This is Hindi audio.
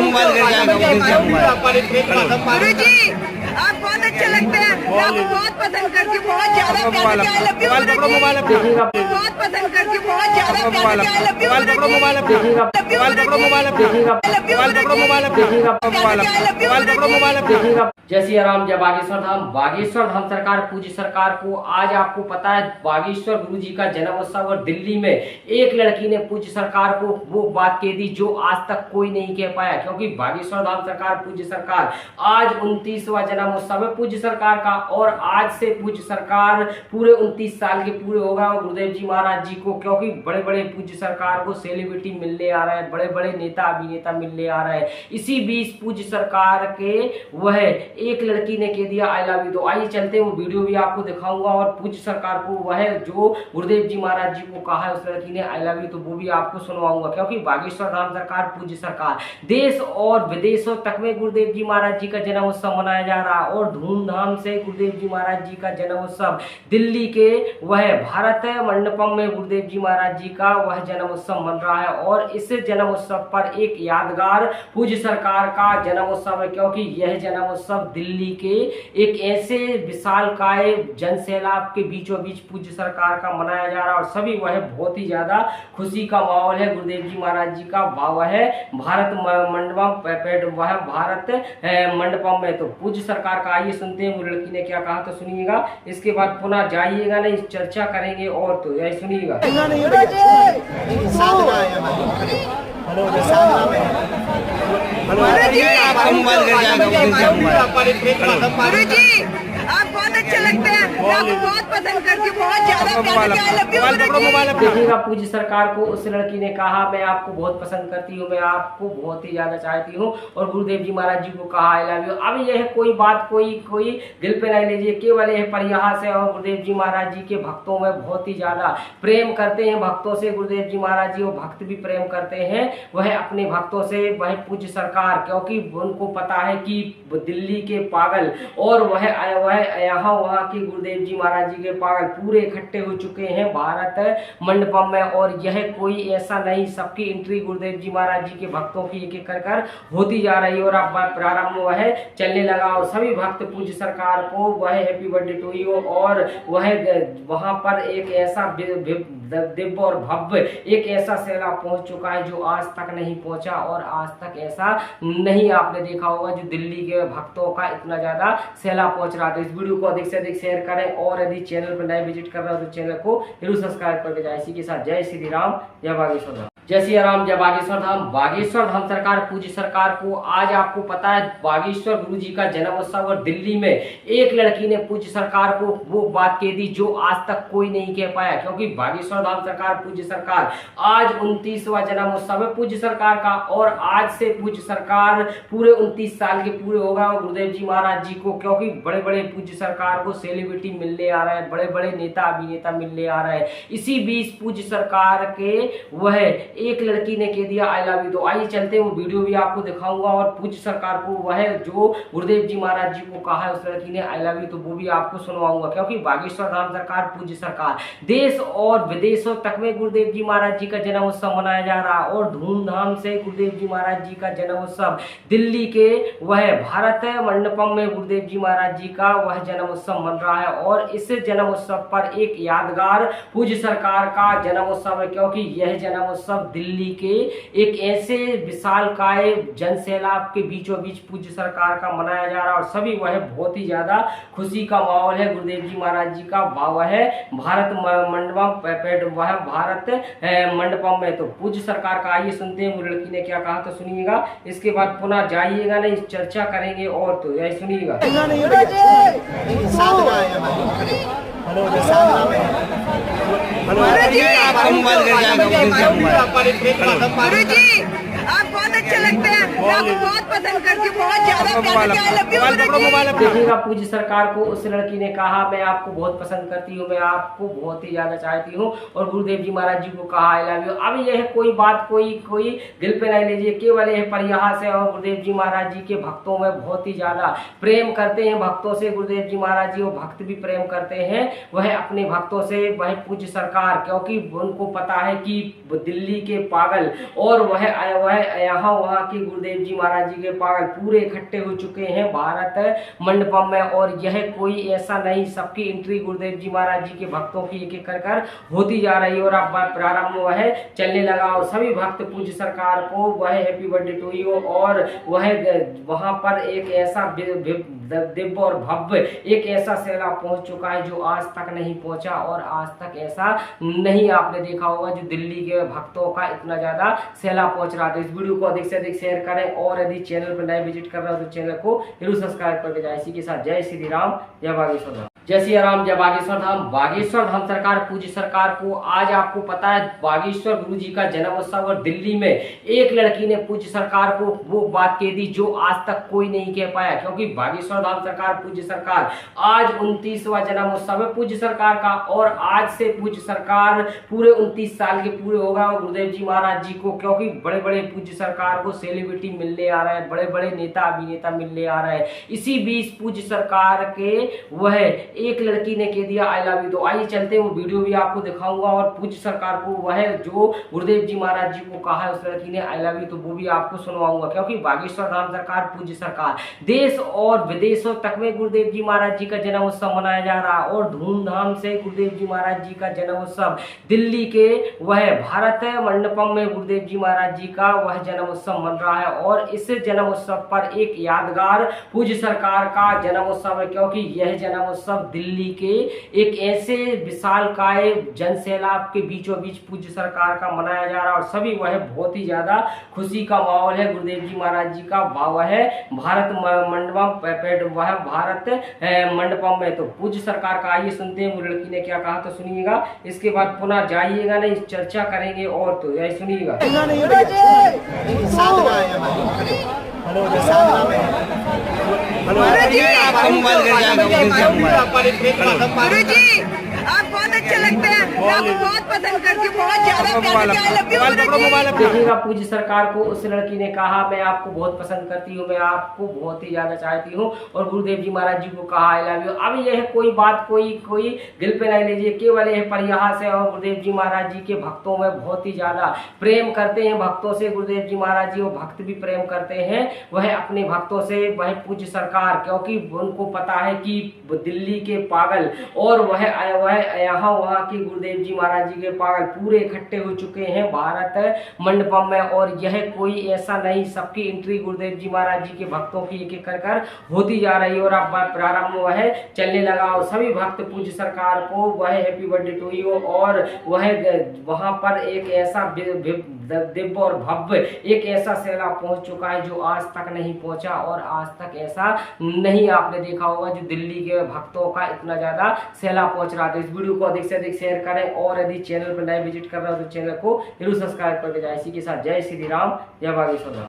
गुरु जी आप बहुत अच्छे लगते हैं, मैं आपको बहुत पसंद करती हूँ, बहुत ज्यादा प्यार करती हूँ, आई लव यू गुरु जी, बहुत पसंद करती हूँ, बहुत ज्यादा प्यार करती हूँ, आई लव यू गुरु जी, जय सिया राम, जय बागेश्वर धाम। बागेश्वर धाम सरकार, पूज्य सरकार को आज आपको पता है बागेश्वर गुरु जी का जन्मोत्सव और दिल्ली में एक लड़की ने पूज्य सरकार को वो बात कह दी जो आज तक कोई नहीं कह पाया, क्योंकि बागेश्वर धाम सरकार, पूज्य सरकार आज 29वां जन्मोत्सव है पूज्य सरकार का, और आज से पूज्य सरकार पूरे 29 साल के पूरे हो गए और गुरुदेव जी महाराज जी को, क्योंकि बड़े बड़े पूज्य सरकार को सेलिब्रिटी मिलने आ रहे हैं, बड़े बड़े नेता अभिनेता मिलने आ रहे हैं। इसी बीच पूज्य सरकार के वह एक लड़की ने कह दिया आई लव यू। तो आइए चलते हैं, वो वीडियो भी आपको दिखाऊंगा और पूज्य सरकार को वह जो गुरुदेव जी महाराज जी को कहा है उस लड़की ने आई लव यू, तो वो भी आपको सुनवाऊंगा, क्योंकि बागेश्वर धाम सरकार, पूज्य सरकार देश और विदेशों तक में गुरुदेव जी महाराज जी का जन्मोत्सव मनाया जा रहा है और धूमधाम से गुरुदेव जी महाराज जी का जन्मोत्सव दिल्ली के वह भारत मंडपम में गुरुदेव जी महाराज जी का वह जन्मोत्सव मन रहा है। और इस जन्मोत्सव पर एक यादगार पूज्य सरकार का जन्मोत्सव है, क्योंकि यह जन्मोत्सव दिल्ली के एक ऐसे विशालकाय जनसैलाब के बीचों बीच पूज्य सरकार का मनाया जा रहा है और सभी वह बहुत ही ज्यादा खुशी का माहौल है। गुरुदेव जी महाराज जी का वह है भारत मंडपम, वह भारत मंडपम में। तो पूज्य सरकार का आइए सुनते हैं वो लड़की ने क्या कहा, तो सुनिएगा, इसके बाद पुनः जाइएगा नहीं, चर्चा करेंगे और तो यही सुनिएगा। गुरु जी आप बहुत अच्छे लगते हैं, मैं आपको बहुत पसंद करती हूँ, बहुत ज्यादा प्यार करती हूँ, आई लव यू गुरु जी। देखिएगा पूज्य सरकार को उस लड़की ने कहा मैं आपको बहुत पसंद करती हूँ, मैं आपको बहुत ही ज्यादा चाहती हूँ, और गुरुदेव जी महाराज जी को कहा आई लव यू। अब यह कोई बात कोई दिल पे नहीं लीजिए, केवल यह परिहास है और गुरुदेव जी महाराज जी के भक्तों में बहुत ही ज्यादा प्रेम करते हैं भक्तों से गुरुदेव जी महाराज जी, और भक्त भी प्रेम करते हैं वह अपने भक्तों से, वह पूज्य सरकार, क्योंकि उनको पता है कि दिल्ली के पागल और वह यहाँ वहाँ के गुरुदेव जी महाराज जी के पागल पूरे इकट्ठे हो चुके हैं भारत मंडपम में। और यह कोई ऐसा नहीं, सबकी एंट्री गुरुदेव जी महाराज जी के भक्तों की एक एक कर होती जा रही है और अब प्रारंभ वह चलने लगा और सभी भक्त पूज्य सरकार को वह हैप्पी बर्थडे टू यू, और वह वहां पर एक ऐसा दिव्य और भव्य एक ऐसा सैलाब पहुंच चुका है जो आज तक नहीं पहुंचा और आज तक ऐसा नहीं आपने देखा होगा जो दिल्ली के भक्तों का इतना ज्यादा सैलाब पहुंच रहा था। इस वीडियो को अधिक से अधिक शेयर करें और यदि चैनल पर नए विजिट कर रहे हो तो चैनल को जरूर सब्सक्राइब करके जाए। इसी के साथ जय श्री राम, जय बागेश्वर धाम। जय सिया राम, जय बागेश्वर धाम। बागेश्वर धाम सरकार, पूज्य सरकार को आज आपको पता है बागेश्वर गुरु जी का जन्मोत्सव और दिल्ली में एक लड़की ने पूज्य सरकार को वो बात कह दी जो आज तक कोई नहीं कह पाया, क्योंकि बागेश्वर धाम सरकार, पूज्य सरकार आज 29वां जन्मोत्सव है पूज्य सरकार का, और आज से पूज्य सरकार पूरे 29 साल के पूरे हो गए और गुरुदेव जी महाराज जी को, क्योंकि बड़े बड़े पूज्य सरकार को सेलिब्रिटी मिलने आ रहे हैं, बड़े बड़े नेता अभिनेता मिलने आ रहे हैं। इसी बीच पूज्य सरकार के वह एक लड़की ने कह दिया आई लव यू। तो आइए चलते हैं, वो वीडियो भी आपको दिखाऊंगा और पूज्य सरकार को वह जो गुरुदेव जी महाराज जी को कहा है उस लड़की ने आई लव यू, तो वो भी आपको सुनवाऊंगा, क्योंकि बागेश्वर धाम सरकार, पूज्य सरकार देश और विदेशों तक में गुरुदेव जी महाराज जी का जन्मोत्सव मनाया जा रहा है और धूमधाम से गुरुदेव जी महाराज जी का जन्मोत्सव दिल्ली के वह भारत मंडपम में गुरुदेव जी महाराज जी का वह जन्मोत्सव मन रहा है। और इस जन्मोत्सव पर एक यादगार पूज्य सरकार का जन्मोत्सव है, क्योंकि यह जन्मोत्सव दिल्ली के एक ऐसे विशालकाय जनसैलाब के बीचों बीच पूज्य सरकार का मनाया जा रहा है और सभी वह बहुत ही ज्यादा खुशी का माहौल है। गुरुदेव जी महाराज जी का वह है भारत मंडपम, वह भारत मंडपम में। तो पूज्य सरकार का आइए सुनते हैं वो लड़की ने क्या कहा, तो सुनिएगा, इसके बाद पुनः जाइएगा नहीं, चर्चा करेंगे और तो यही सुनिएगा। गुरु जी आप बहुत अच्छे लगते हैं, मैं आपको बहुत पसंद करती हूँ, बहुत ज्यादा प्यार करती हूँ, आई लव यू गुरु जी। देखिएगा पूज्य सरकार को उस लड़की ने कहा मैं आपको बहुत पसंद करती हूँ, मैं आपको बहुत ही ज्यादा चाहती हूँ, और गुरुदेव जी महाराज जी को कहा आई लव यू। अब यह कोई बात कोई दिल पे नहीं लीजिए, केवल यह परिहास है और गुरुदेव जी महाराज जी के भक्तों में बहुत ही ज्यादा प्रेम करते हैं भक्तों से गुरुदेव जी महाराज जी, और भक्त भी प्रेम करते हैं वह अपने भक्तों से, वह पूज्य सरकार, क्योंकि उनको पता है कि दिल्ली के पागल और वह यहाँ यहाँ वहाँ के गुरुदेव जी महाराज जी के पागल पूरे इकट्ठे हो चुके हैं भारत मंडपम में। और यह कोई ऐसा नहीं, सबकी एंट्री गुरुदेव जी महाराज जी के भक्तों की एक एक कर होती जा रही है। और अब प्रारंभ वह चलने लगा और सभी भक्त पूज्य सरकार को वह हैप्पी बर्थडे टू यू। और वह वहां पर एक ऐसा दिव्य और भव्य एक ऐसा सैलाब पहुंच चुका है जो आज तक नहीं पहुंचा और आज तक ऐसा नहीं आपने देखा होगा जो दिल्ली के भक्तों का इतना ज्यादा सैलाब पहुंच रहा था। इस वीडियो को अधिक से अधिक शेयर करें और यदि चैनल पर नए विजिट कर रहे हो तो चैनल को जरूर सब्सक्राइब करके जाए। इसी के साथ जय श्री राम, जय बागेश्वर धाम। जय श्री राम, जय बागेश्वर धाम। बागेश्वर धाम सरकार पूज्य सरकार को आज आपको पता है बागेश्वर गुरु जी का जन्म उत्सव और दिल्ली में एक लड़की ने पूज्य सरकार को वो बात कह दी जो आज तक कोई नहीं कह पाया। क्योंकि बागेश्वर धाम सरकार पूज्य सरकार आज 29वां जन्म उत्सव है पूज्य सरकार का और आज से पूज्य सरकार पूरे 29 साल के पूरे होगा और गुरुदेव जी महाराज जी को। क्योंकि बड़े बड़े पूज्य सरकार को सेलिब्रिटी मिलने आ रहे हैं, बड़े बड़े नेता अभिनेता मिलने आ रहे हैं। इसी बीच पूज्य सरकार के वह एक लड़की ने कह दिया आई लव यू। तो आइए चलते हैं, वो वीडियो भी आपको दिखाऊंगा और पूज्य सरकार को वह जो गुरुदेव जी महाराज जी को कहा है उस लड़की ने आई लव यू तो वो भी आपको सुनवाऊंगा। क्योंकि बागेश्वर धाम सरकार पूज्य सरकार देश और विदेशों तक में गुरुदेव जी महाराज जी का जन्म उत्सव मनाया जा रहा है और धूमधाम से गुरुदेव जी महाराज जी का जन्म उत्सव दिल्ली के वह भारत मंडपम में गुरुदेव जी महाराज जी का वह जन्म उत्सव मन रहा है। और इस जन्म उत्सव पर एक यादगार पूज्य सरकार का जन्म उत्सव है। क्योंकि यह जन्म उत्सव दिल्ली के एक ऐसे विशालकाय जन सैलाब के बीचों बीच पूज्य सरकार का मनाया जा रहा है और सभी वह बहुत ही ज्यादा खुशी का माहौल है गुरुदेव जी महाराज जी का वह भारत मंडपम वह भारत मंडपम में। तो पूज्य सरकार का आइए सुनते हैं वो लड़की ने क्या कहा तो सुनिएगा। इसके बाद पुनः जाइएगा नहीं, चर्चा करेंगे और तो यही सुनिएगा। गुरु जी आप बहुत अच्छे लगते हैं, मैं आपको बहुत पसंद करती हूँ, बहुत ज्यादा प्यार करती हूँ। देखिएगा पूज्य सरकार को उस लड़की ने कहा मैं आपको बहुत पसंद करती हूँ, मैं आपको बहुत ही ज्यादा चाहती हूँ और गुरुदेव जी महाराज जी को कहा आई लव यू। अब यह कोई बात कोई दिल पे नहीं लीजिए, केवल यह परिहास है और गुरुदेव जी महाराज जी के भक्तों में बहुत ही ज्यादा प्रेम करते हैं भक्तों से गुरुदेव जी महाराज जी और भक्त भी प्रेम करते हैं वह अपने भक्तों से वह पूज्य सरकार। क्योंकि उनको पता है कि दिल्ली के पागल और वह यहाँ वहाँ के गुरुदेव जी महाराज जी के पागल पूरे इकट्ठे हो चुके हैं भारत मंडपम में। और यह कोई ऐसा नहीं, सबकी एंट्री गुरुदेव जी महाराज जी के भक्तों की एक एक कर होती जा रही है। और अब प्रारंभ वह चलने लगा और सभी भक्त पूज्य सरकार को वह हैप्पी बर्थडे टू यू। और वह वहां पर एक ऐसा दिव्य और भव्य एक ऐसा सैलाब पहुंच चुका है जो आज तक नहीं पहुंचा और आज तक ऐसा नहीं आपने देखा होगा जो दिल्ली के भक्तों का इतना ज्यादा सैलाब पहुंच रहा था। इस वीडियो को अधिक से अधिक शेयर करें और यदि चैनल पर नए विजिट कर रहे हो तो चैनल को जरूर सब्सक्राइब करके जाए। इसी के साथ जय श्री राम, जय बागेश्वर धाम।